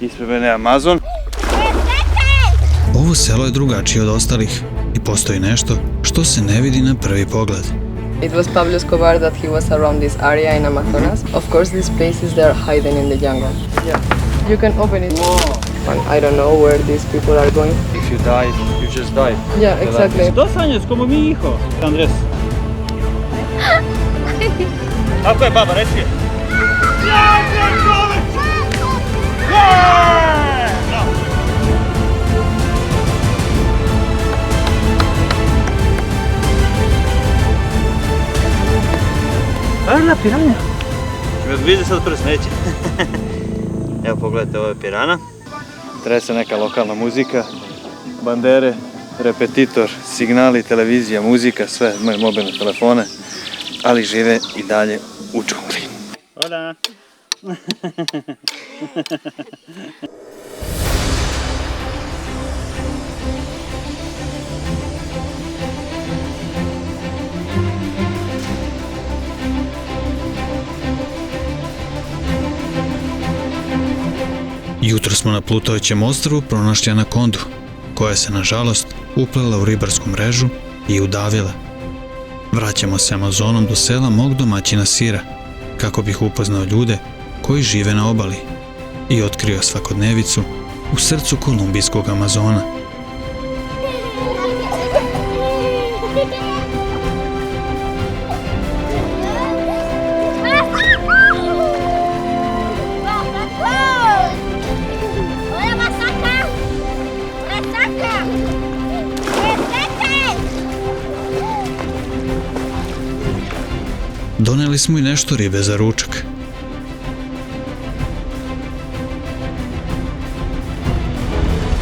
Ispred mene je Amazon. Ovo selo je drugačije od ostalih i postoji nešto što se ne vidi na prvi pogled. It was Pablo Escobar that he was around this area in Amazonas. Of course, these places they are hidden in the jungle. Yeah, you can open it. And I don't know where these people are going. If you die, you just die. Yeah, exactly. 2 años como mi hijo, Andrés. Tako je, baba, reci je. Parla piranja. Ćemo vidi sad prst, neće. Evo pogledajte, ovo je pirana. Trese neka lokalna muzika, bandere, repetitor, signali, televizija, muzika, sve, imaju mobilne telefone, ali žive i dalje u džungli. Hola. Jutro smo na plutajućem ostrvu pronašli anakondu, koja se nažalost uplela u ribarsku mrežu i udavila. Vraćamo se Amazonom do sela mog domaćina Sira, kako bih upoznao ljude koji žive na obali i otkrio svakodnevicu u srcu kolumbijskog Amazona. Doneli smo i nešto ribe za ručak.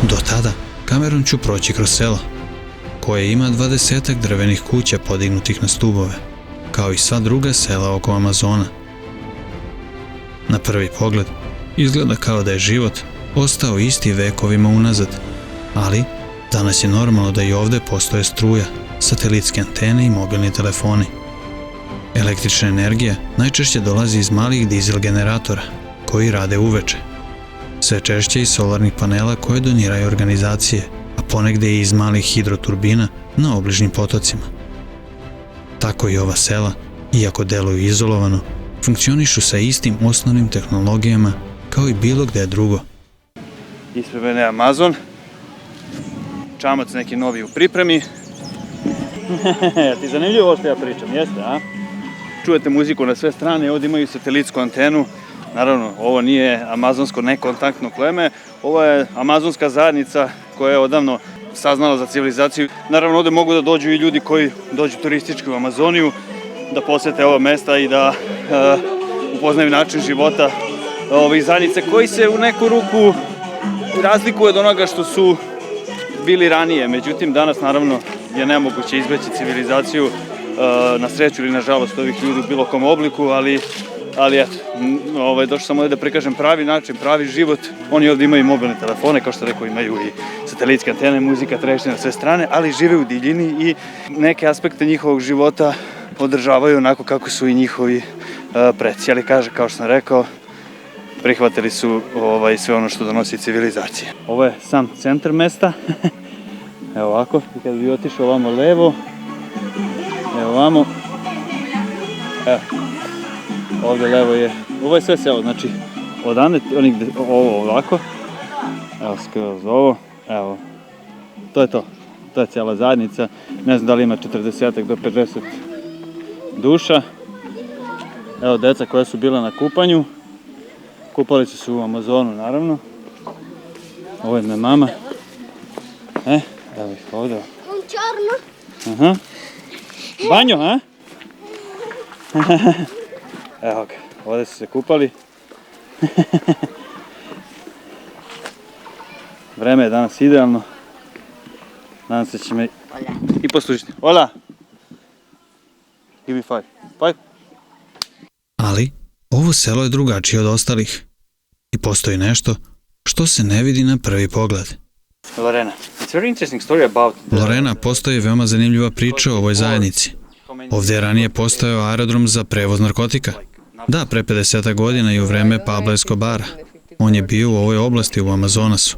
Do tada kamerom ću proći kroz selo, koje ima 20-ak drvenih kuća podignutih na stubove, kao i sva druga sela oko Amazona. Na prvi pogled izgleda kao da je život ostao isti vekovima unazad, ali danas je normalno da i ovde postoje struja, satelitske antene i mobilni telefoni. Električna energija najčešće dolazi iz malih dizel generatora, koji rade uveče. Sve češće iz solarnih panela koje doniraju organizacije, a ponegde i iz malih hidroturbina na obližnjim potocima. Tako i ova sela, iako deluju izolovano, funkcionišu sa istim osnovnim tehnologijama kao i bilo gde drugo. Ispred mene je Amazon. Čamac neki novi u pripremi. Ti zanimljivo ovo što ja pričam, jeste, a? Čujete muziku na sve strane, ovdje imaju satelitsku antenu. Naravno, ovo nije amazonsko nekontaktno pleme, ovo je amazonska zajednica koja je odavno saznala za civilizaciju. Naravno, ovdje mogu da dođu i ljudi koji dođu turistički u Amazoniju, da posete ova mesta i da upoznaju način života ovih zajednice koji se u neku ruku razlikuje od onoga što su bili ranije. Međutim, danas naravno je nemoguće izbeći civilizaciju na sreću ili na žalost ovih ljudi u bilo kom obliku, ali eto, došao sam ovdje da prikažem pravi način, pravi život. Oni ovdje imaju mobilne telefone, kao što rekao, imaju i satelitske antene, muzika trešnje na sve strane, ali žive u divljini i neke aspekte njihovog života održavaju onako kako su i njihovi preci. Ali kaže, kao što sam rekao, prihvatili su sve ono što donosi civilizacije. Ovo je sam centar mesta. Evo ovako, i kad bi otišao ovamo levo, evo ovamo, evo, ovdje levo je, ovo je sve selo, znači odande, ovo ovako, evo skroz ovo, evo, to je to je cijela zajednica, ne znam da li ima 40 do 50 duša, evo deca koja su bila na kupanju, kupali su se u Amazonu naravno, ovo je moja mama, evo ih ovdje. Aha. Banjo, a? Evo ga, ovdje su se kupali. Vreme je danas idealno. Nadam se će me i poslušati. Hola! Give me 5. 5? Ali ovo selo je drugačije od ostalih i postoji nešto što se ne vidi na prvi pogled. Lorena, it's a very interesting story about... Lorena, postoji veoma zanimljiva priča o ovoj zajednici. Ovdje je ranije postojao aerodrom za prevoz narkotika. Da, pre 50 godina i u vreme Pablo Escobara. On je bio u ovoj oblasti u Amazonasu.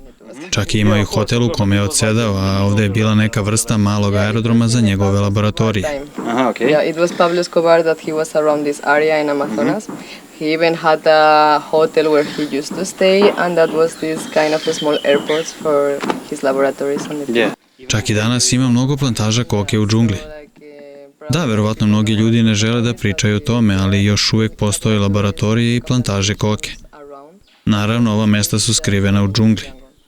Čak i imao i hotel u kome je odsedao, a ovdje je bila neka vrsta malog aerodroma za njegove laboratorije. Aha, okej. Yeah, it was Pablo Escobar that he was around this area in Amazonas. He even had a hotel where he used to stay, and that was this kind of a small airport for his laboratories on the Yeah. Čak i danas ima mnogo plantaža koke u džungli. Da, verovatno mnogi ljudi ne žele da pričaju o tome, ali još uvijek postoje laboratorije i plantaže koke. around. Naravno, ova mesta su skrivena u džungli.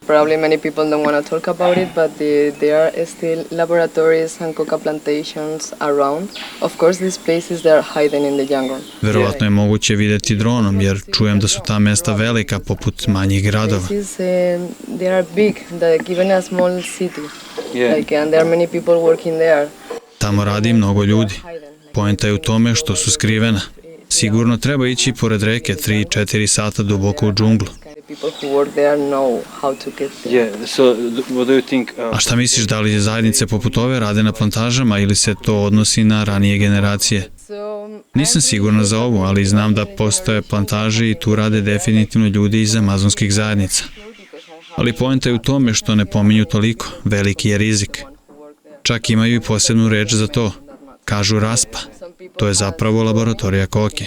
Probably many people don't want to talk about it, but there are still laboratories and coca plantations around. Of course, these places they are hidden in the jungle. Verovatno je moguće vidjeti dronom, jer čujem da su ta mesta velika, poput manjih gradova. Places, they are big, like even a small city. Yeah. Like, and there are many people working there. Tamo radi mnogo ljudi. Hidden. Poenta je u tome što su skrivena. Sigurno treba ići pored reke 3-4 sata duboko u džunglu. People who work there know how to get there. Yeah, so what do you think? A šta misliš, da li zajednice poput ove rade na plantažama ili se to odnosi na ranije generacije? Nisam sigurna za ovo, ali znam da postoje plantaže i tu rade definitivno ljudi iz amazonskih zajednica. Ali poenta je u tome što ne pominju toliko, veliki je rizik. Čak imaju i posebnu reč za to. Kažu raspa. To je zapravo laboratorija koke.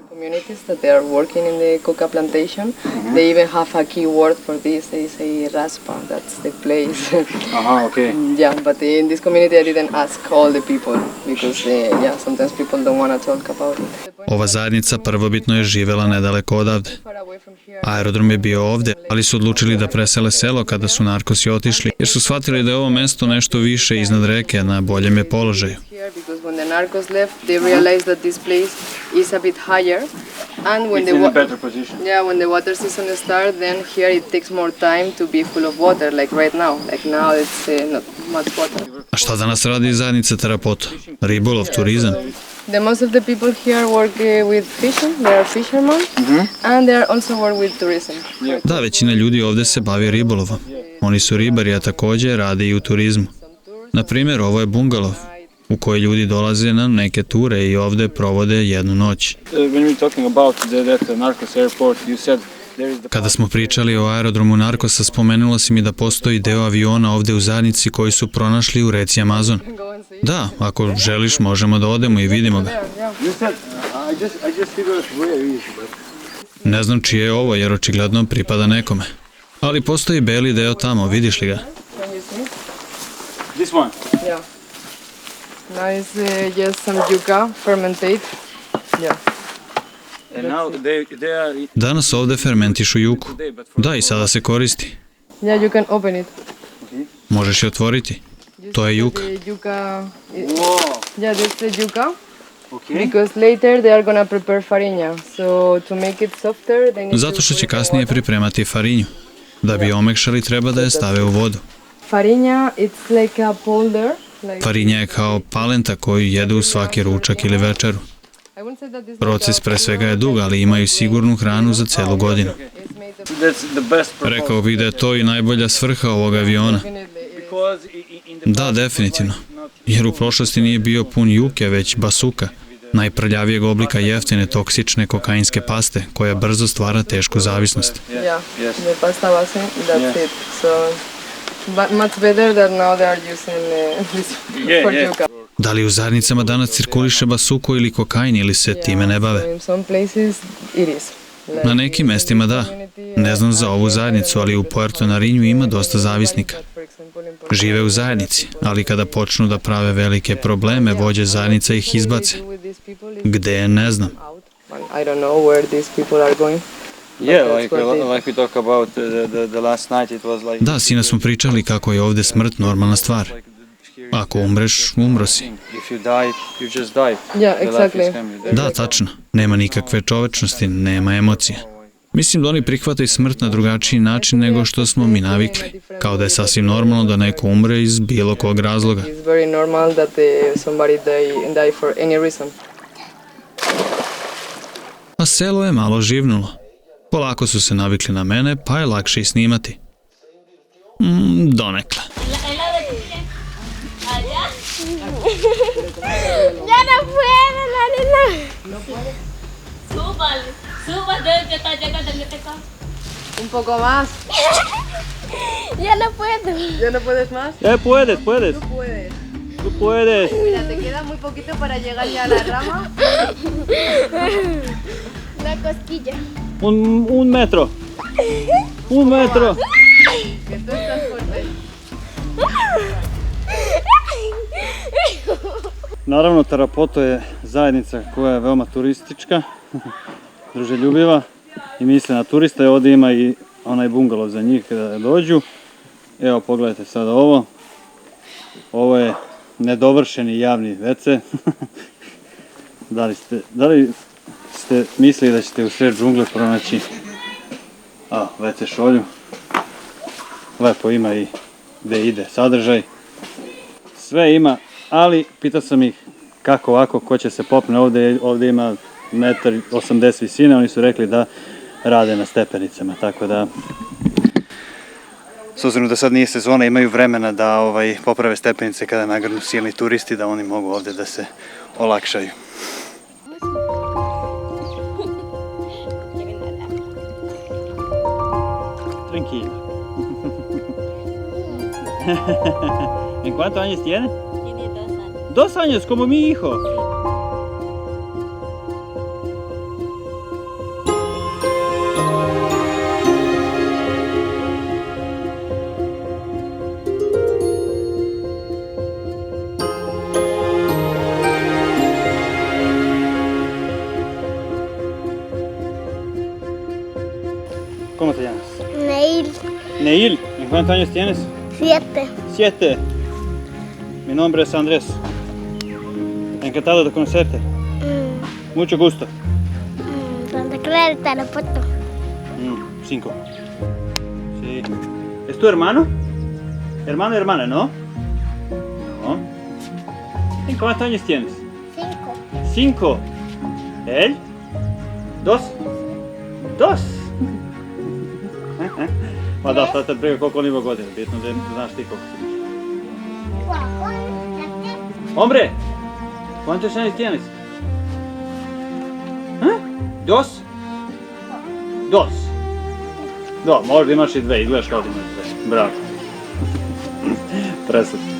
Communities that they are working in the coca plantation, they even have a key word for this. They say raspa. That's the place. Aha, okej. Yeah, but in this community I didn't ask all the people because yeah, sometimes people don't want to talk about it. Ova zajednica prvobitno je živela nedaleko odavde. Far away from here. Aerodrom je bio ovde, ali su odlučili da presele selo kada su narkosi otišli, jer su shvatili da je ovo mesto nešto više iznad reke, na boljem je položaju. Here because when the narcos left, they realized that this place is a bit higher, and when It's in a better position. when the water season starts, then here it takes more time to be full of water, like right now. Like now it's not much water. A šta danas radi zajednica terapota? Ribolov, turizam? The most of the people here work with fishing. They are fishermen, and they are also work with tourism. Da, većina ljudi ovde se bavi ribolovom. Oni su ribari, a takođe rade i u turizmu. Na primjer, ovo je bungalov, u koji ljudi dolaze na neke ture i ovde provode jednu noć. When we're talking about that Narcos airport, you said there is the... Kada smo pričali o aerodromu Narkosa, spomenula si mi da postoji deo aviona ovde u zajednici koji su pronašli u reci Amazon. Go and see. Da, ako želiš, možemo da odemo i vidimo ga. Yeah. You said, I just figured where is it? Ne znam čije je ovo, jer očigledno pripada nekome. Ali postoji beli deo tamo, vidiš li ga? Can you see? This one. Yeah. Now it's just some yuca fermentate. Yeah. And now they are... Danas ovde fermentišu juku. Da, i sada se koristi. Yeah, you can open it. Možeš je otvoriti. To je juka. The yuca. Wow. Yeah, this is the yuca. Okay. Because later they are gonna prepare farinha. So to make it softer, they need Zato što to će put it in kasnije water. pripremati farinju. Da bi omekšali, treba da je stave u vodu. Farinha, it's like a powder. Like Farinja je kao palenta koju jedu u svaki ručak ili večeru. I wouldn't say that this Proces pre svega je dug, ali imaju sigurnu hranu za celu godinu. is made of That's the best Rekao bih da je to i najbolja svrha ovog aviona. because in the Da, definitivno. Jer u prošlosti nije bio pun juke, već basuka, najprljavijeg oblika jeftine toksične kokainske paste, koja brzo stvara tešku zavisnost. yeah, Yes. the pasta base, that's Yeah. it. So but much better that now they are using this Yeah, for yeah. yuca. Da li u zajednicama danas cirkuliše basuko ili kokain ili se time ne So bave? in some places it is. Like Na nekim mestima da. Ne znam za ovu zajednicu, ali u Puerto Narinju ima dosta zavisnika. for example, in Žive u zajednici, ali kada počnu da prave velike probleme, vođe zajednica ih izbace. with these people is Gde, ne znam. out. I don't know where these people are going. Yeah, That's like what they- like we talk about the last night, it was like... Da, sinoć smo pričali kako je ovde smrt normalna stvar. Ako umreš, umro si. If you die, you just die. Yeah, The life is exactly. coming. Da, tačno. Nema nikakve čovečnosti, nema emocije. Mislim da oni prihvataju smrt na drugačiji način nego što smo mi navikli. Kao da je sasvim normalno da neko umre iz bilo kog razloga. It's very normal that somebody die for any reason. A selo je malo živnulo. Polako su se navikli na mene, pa je lakše i snimati. Donekle. Allá. Ya no puedo, Larina. Súbale, súbale, que está llegando en este carro. Un poco más. Ya no puedo. ¿Ya no puedes más? Puedes. Tú puedes. Tú puedes. Mira, te queda muy poquito para llegar ya a la rama. La cosquilla. Un metro. Un metro. Que tú estás fuerte. Naravno, Tarapoto je zajednica koja je veoma turistička, druželjubiva i misle na turiste. Ovdje ima i onaj bungalov za njih kada dođu. Evo, pogledajte sada ovo. Ovo je nedovršeni javni WC. Da li ste mislili da ćete u sred džungle pronaći WC šolju? Lepo ima i gde ide sadržaj. Sve ima, ali pitao sam ih kako ovako, ko će se popne ovdje. Ovdje ima 1,80 m visine, oni su rekli da rade na stepenicama, tako da... S obzirom da sad nije sezona, imaju vremena da poprave stepenice kada nagrnu silni turisti, da oni mogu ovdje da se olakšaju. Tranquilo. ¿En cuántos años tiene? Tiene 2 años. 2 años, como mi hijo. ¿Cómo te llamas? Neil. Neil, ¿en cuántos años tienes? 7. 7. Mi nombre es Andrés. Encantado de conocerte. Mucho gusto. Santa Clara, Tarapoto. 5. Sí. ¿Es tu hermano? Hermano y hermana, ¿no? ¿No? ¿En cuántos años tienes? 5. 5. ¿Él? 2. 2. Ma da, sad te briga koliko on ima godina, bitno da znaš ti koliko si. Hombre, ¿cuántos años tienes? ¿Dos? 2. Da, možda imaš i 2, izgledaš kao da imaš 2. Bravo. Presudno.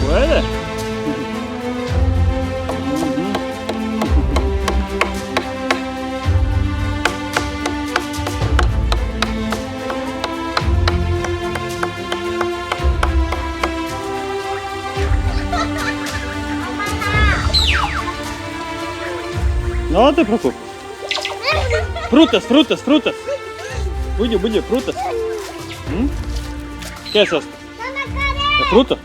Puede. No te preocupes. Frutas, frutas, frutas. Bullo, bullo, frutas. ¿Qué es esto? ¿La fruta?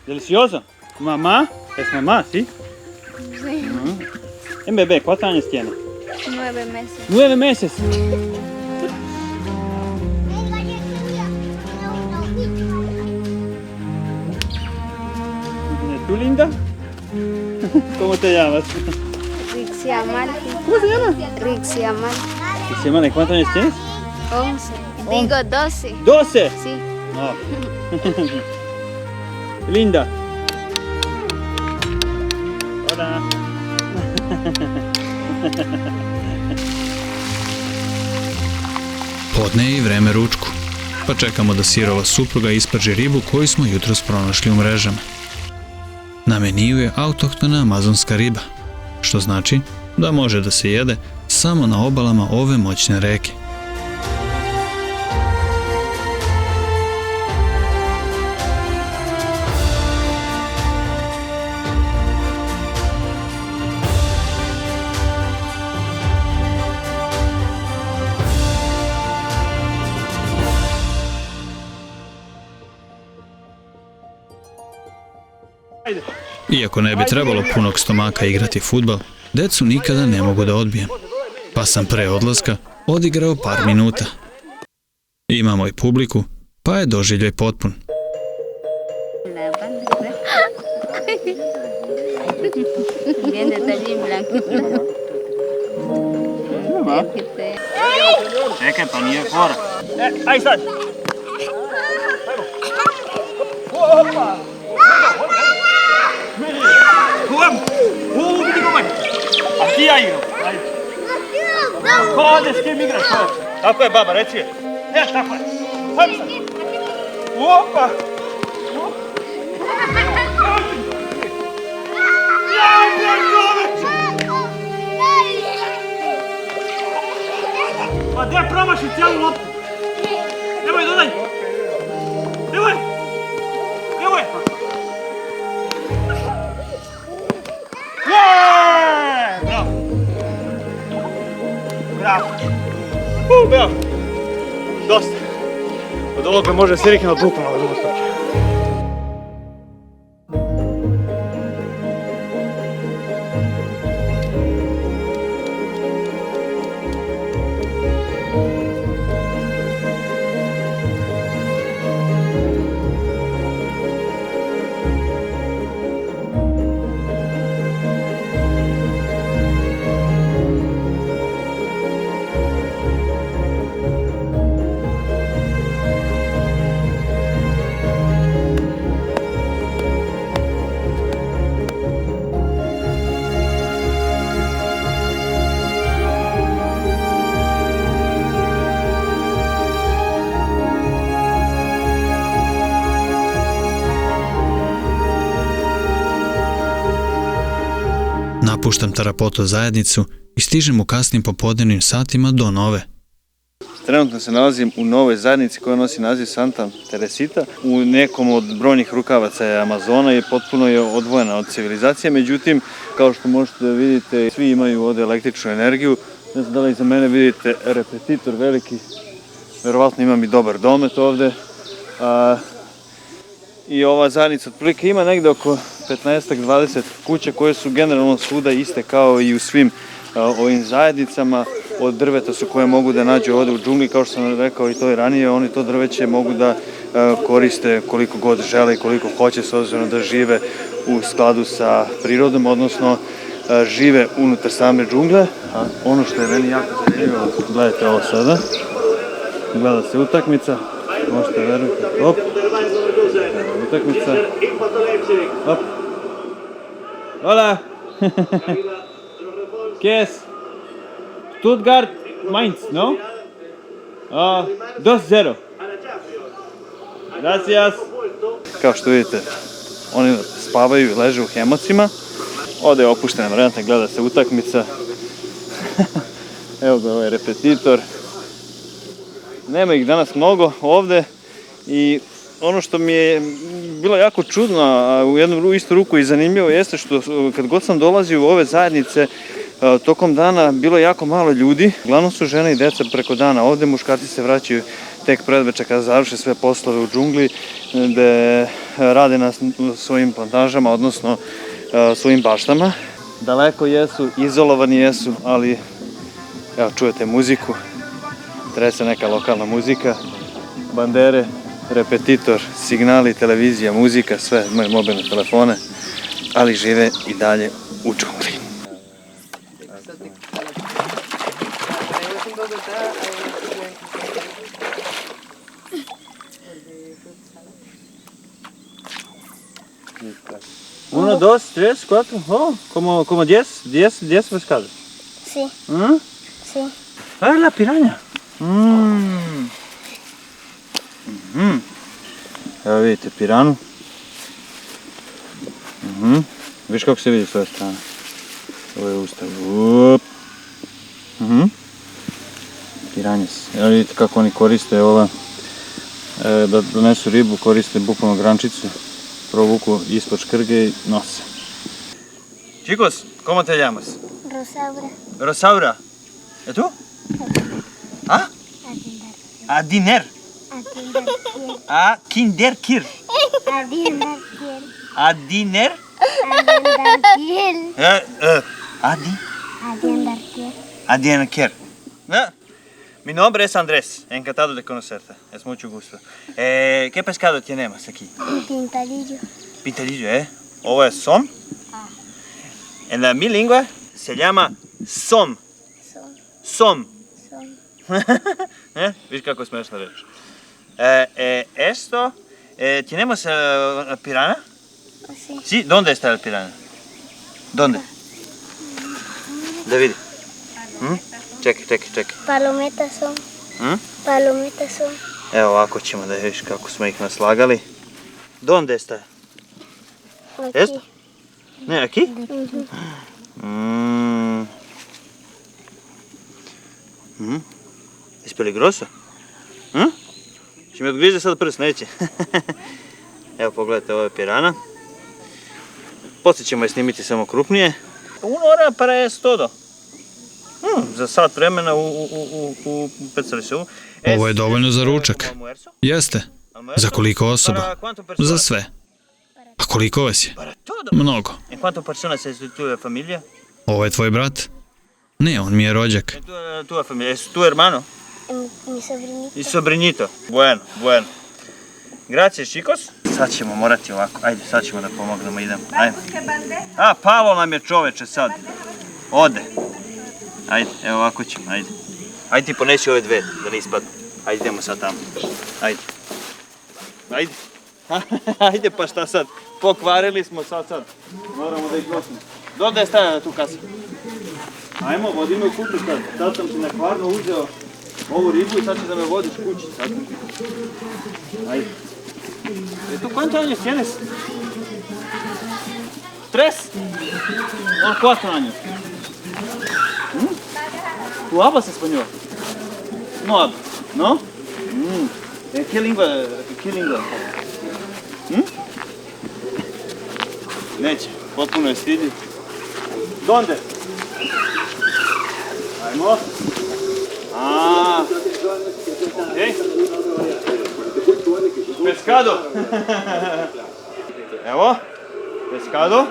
Delicioso. ¿Mamá? ¿Es mamá, sí? Sí. En bebé, ¿cuántos años tiene? 9 meses. 9 meses. ¿Tú, linda? ¿Cómo te llamas? Rixiamal. ¿Cómo se llama? Rixiamal. ¿Cuántos años tienes? 11. Digo 12. 12. Sí. No. Linda. Hola. Podne je i vreme ručku, pa čekamo da Sirova supruga isprži ribu koju smo jutros pronašli u mrežama. Na meniju je autohtona amazonska riba, što znači da može da se jede samo na obalama ove moćne reke. Iako ne bi trebalo punog stomaka igrati fudbal, decu nikada ne mogu da odbijem. Pa sam pre odlaska odigrao par minuta. Imamo i publiku, pa je doživljaj potpun. Čekaj, pa nije fora. Ahí está. Opa! Jugamos! Vidi go manje! A ti ja igram. Ko ovdje s kim igraš? Tako je, baba, reci je. Tako je. Hajmo sad. Opa! Pa gdje promaši cijelu loptu? Nemoj, dodaj! Nemoj! Nemoj! Bravo! Bravo! Bravo! Dosta! Od ovoga može se riknuti bukvalno na drugu stranu. Napuštam Tarapoto zajednicu i stižem u kasnim popodnevnim satima do Nove. Trenutno se nalazim u novoj zajednici koja nosi naziv Santa Teresita. U nekom od brojnih rukavaca je Amazona i potpuno je odvojena od civilizacije. Međutim, kao što možete da vidite, svi imaju ovdje električnu energiju. Ne znam da li iza mene vidite repetitor veliki. Verovatno imam i dobar domet ovdje. I ova zajednica otprilike ima negde oko 15-20 kuća koje su generalno svuda iste kao i u svim ovim zajednicama. Od drveta su koje mogu da nađu ovdje u džungli, kao što sam rekao i to i ranije, oni to drveće mogu da koriste koliko god žele i koliko hoće, s obzirom da žive u skladu sa prirodom, odnosno žive unutar same džungle. A ono što je meni jako zanimljivo, gledajte ovo sada, gleda se utakmica, možete verovati, hop, utakmica, hop, hola, kes, Stuttgart, Mainz, no? 2-0. Gracias. Kao što vidite, oni spavaju i leže u hemocima. Ovdje je opuštena varijanta, gleda se utakmica. Evo ga ovaj repetitor. Nema ih danas mnogo ovdje i ono što mi je bilo jako čudno, a u jednu istu ruku i zanimljivo jeste što kad god sam dolazio u ove zajednice, tokom dana bilo je jako malo ljudi, uglavnom su žene i deca preko dana. Ovdje muškarci se vraćaju tek predveče kada završe sve poslove u džungli, gde rade na svojim plantažama, odnosno svojim baštama. Daleko jesu, izolovani jesu, ali evo čujete muziku, trese neka lokalna muzika, bandere, repetitor, signali, televizija, muzika, sve imaju mobilne telefone, ali žive i dalje u džungli. Uno, dos, tres, cuatro, oh, como 10 pescados. Sí. ¿Mm? Sí. Ah, la piraña. Evo vidite piranu. Viš kako se vidi s ove strane. Ovo je ustav. Piranjes. Evo vidite kako oni koriste ova, da donesu ribu, koriste bukvalno grančicu. Provuku ispod škrge i nose. Chicos, ¿cómo te llamas? Rosaura. Rosaura. ¿Y tú? ¿Ah? Adiner. A Kinderkir. Adiner. Adiner. Mi nombre es Andrés, encantado de conocerte, es mucho gusto. ¿Qué pescado tenemos aquí? Pintalillo. Pintalillo, ¿eh? ¿O es som? En mi lengua se llama som. Som. Viš kako je smešna reč. Esto, tenemos pirana? Sí. Sí, ¿dónde está el pirana? ¿Dónde? Da vidi. Čekaj. Palometas son. Palometas son. Evo ovako ćemo da vidiš kako smo ih naslagali. ¿Dónde está? Aquí. ¿Esto? Ne, aquí? Es peligroso? Će mi odgrize sad prst, neće. Evo pogledajte, ovo je pirana. Poslije ćemo je snimiti samo krupnije. Una hora para es todo. Za sat vremena u Pecalisu. Ovo je dovoljno za ručak. Jeste. Za koliko osoba? Za sve. A koliko vas je? Mnogo. En cuánto personas es tu familia? Ovo je tvoj brat? Ne, on mi je rođak. Tu familia, es tu hermano? Mi sobrinito. I sobrinito. Bueno. Gracias, chicos. Sad ćemo morati ovako. Ajde, sad ćemo da pomognemo, idemo. Ajde. A, palo nam je čoveče sad. Ode. Ajde, evo ovako ćemo, ajde. Ajde ti ponesi ove dve, da ne ispadnu. Ajde, idemo sad tamo. Ajde. Ajde, pa šta sad? Pokvarili smo sad. Moramo da ih nosimo. Donde je stavljena tu kasa? Ajmo, vodimo u kuću sad. Sad sam ti nakvarno uzeo ovu ribu i sad će da me vodiš kući. Ajde. ¿Tú cuántos años tienes? 3 o 4 años. ¿Tú hablas español? No hablas, ¿no? ¿Qué lengua? Neće, potpuno je stidljiv. ¿Dónde? Ajmo. Ok. Pescado. Evo, pescado.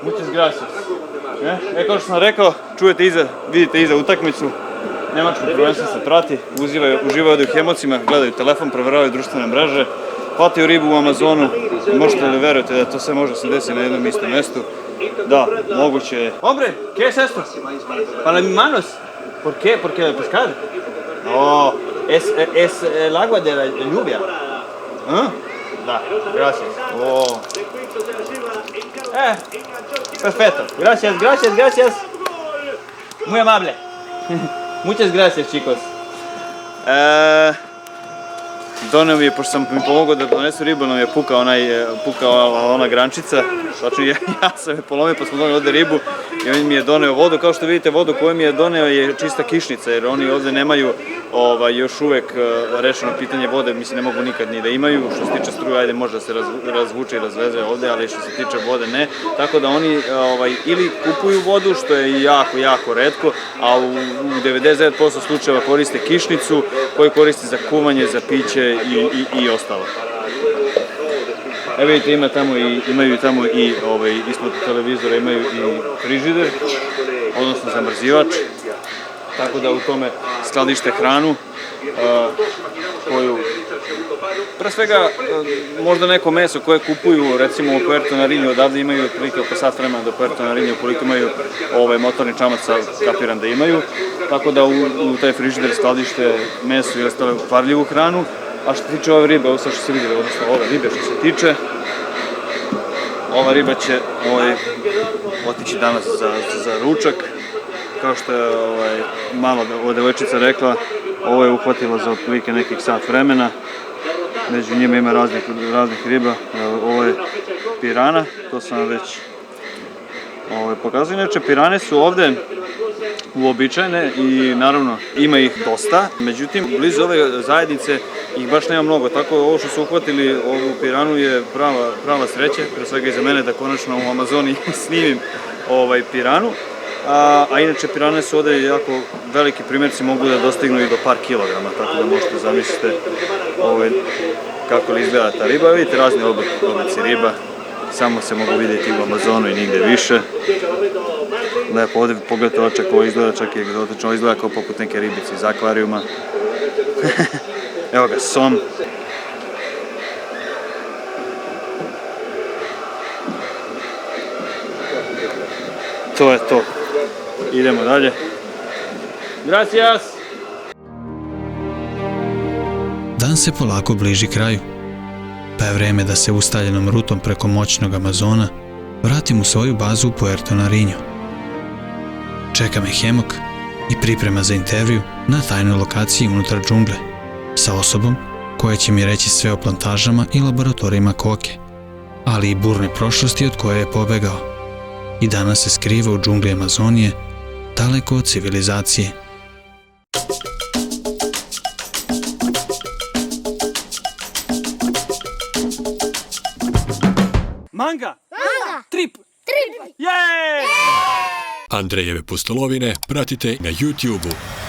Muchas gracias. Kao što sam rekao, vidite iza utakmicu. Nemačko prvenstvo se prati, uživaju ovdje u Hemocima, gledaju telefon, provjeravaju društvene mreže, hvataju ribu u Amazonu. Možete li verujete da to sve može se desiti na jednom istom mjestu? Da, moguće je. Hombre, ¿qué es esto? Para mis manos. ¿Por qué? Porque el pescado. No, es el agua de la lluvia. Da, gracias. Perfecto. Gracias. Muy amable. Muchas gracias, chicos. Doneo mi je, pošto sam mi pomogao da donesu ribu, nam je pukao ona grančica. Znači ja sam je polomio pa smo doneli ovdje ribu i on mi je doneo vodu. Kao što vidite, vodu koju mi je doneo je čista kišnica jer oni ovdje nemaju još uvek rešeno pitanje vode, mislim ne mogu nikad ni da imaju. Što se tiče struje, ajde može da se razvuče i razveze ovdje, ali što se tiče vode ne. Tako da oni ili kupuju vodu, što je jako retko, a u 99% slučajeva koriste kišnicu koju koriste za kuvanje, za piće i ostalo. Evo vidite, imaju tamo i ispod televizora imaju i frižider, odnosno zamrzivač, tako da u tome skladište hranu koju, pre svega, možda neko meso koje kupuju, recimo u Puerto Nariño, odavde imaju otprilike oko sat vremena do Puerto Nariño, ukoliko imaju motorni čamac, kapiram da imaju, tako da u taj frižider skladište meso i ostale kvarljivu hranu. A što se tiče ove ribe, ovo sad što se vidjeli, odnosno ove ribe što se tiče, ova riba će otići danas za ručak. Kao što je malo devojčica rekla, ovo je uhvatilo za otprilike nekih sat vremena. Među njima ima raznih riba. Ovo je pirana, to sam vam već pokazao. Inače, pirane su ovde uobičajene i naravno ima ih dosta, međutim blizu ove zajednice ih baš nema mnogo, tako ovo što su uhvatili ovu piranu je prava sreća, pre svega i za mene da konačno u Amazoni snimim piranu, a inače pirane su ovde jako veliki primjerci, mogu da dostignu i do par kilograma, tako da možete zamisliti kako li izgleda ta riba. Vidite razni oblici riba, samo se mogu vidjeti u Amazonu i nigde više. Lepo, ovdje pogledajte očak, ovo izgleda čak i egzotično, ovo izgleda kao poput neke ribice iz akvarijuma. Evo ga, som. To je to. Idemo dalje. Gracias! Dan se polako bliži kraju, pa je vreme da se ustaljenom rutom preko moćnog Amazona vratim u svoju bazu u Puerto Nariño. Čeka me hemok i priprema za intervju na tajnoj lokaciji unutar džungle, sa osobom koja će mi reći sve o plantažama i laboratorijima koke, ali i burne prošlosti od koje je pobegao i danas se skriva u džungli Amazonije, daleko od civilizacije. Manga! Trip! Jej! Andrejeve pustolovine pratite na YouTube-u.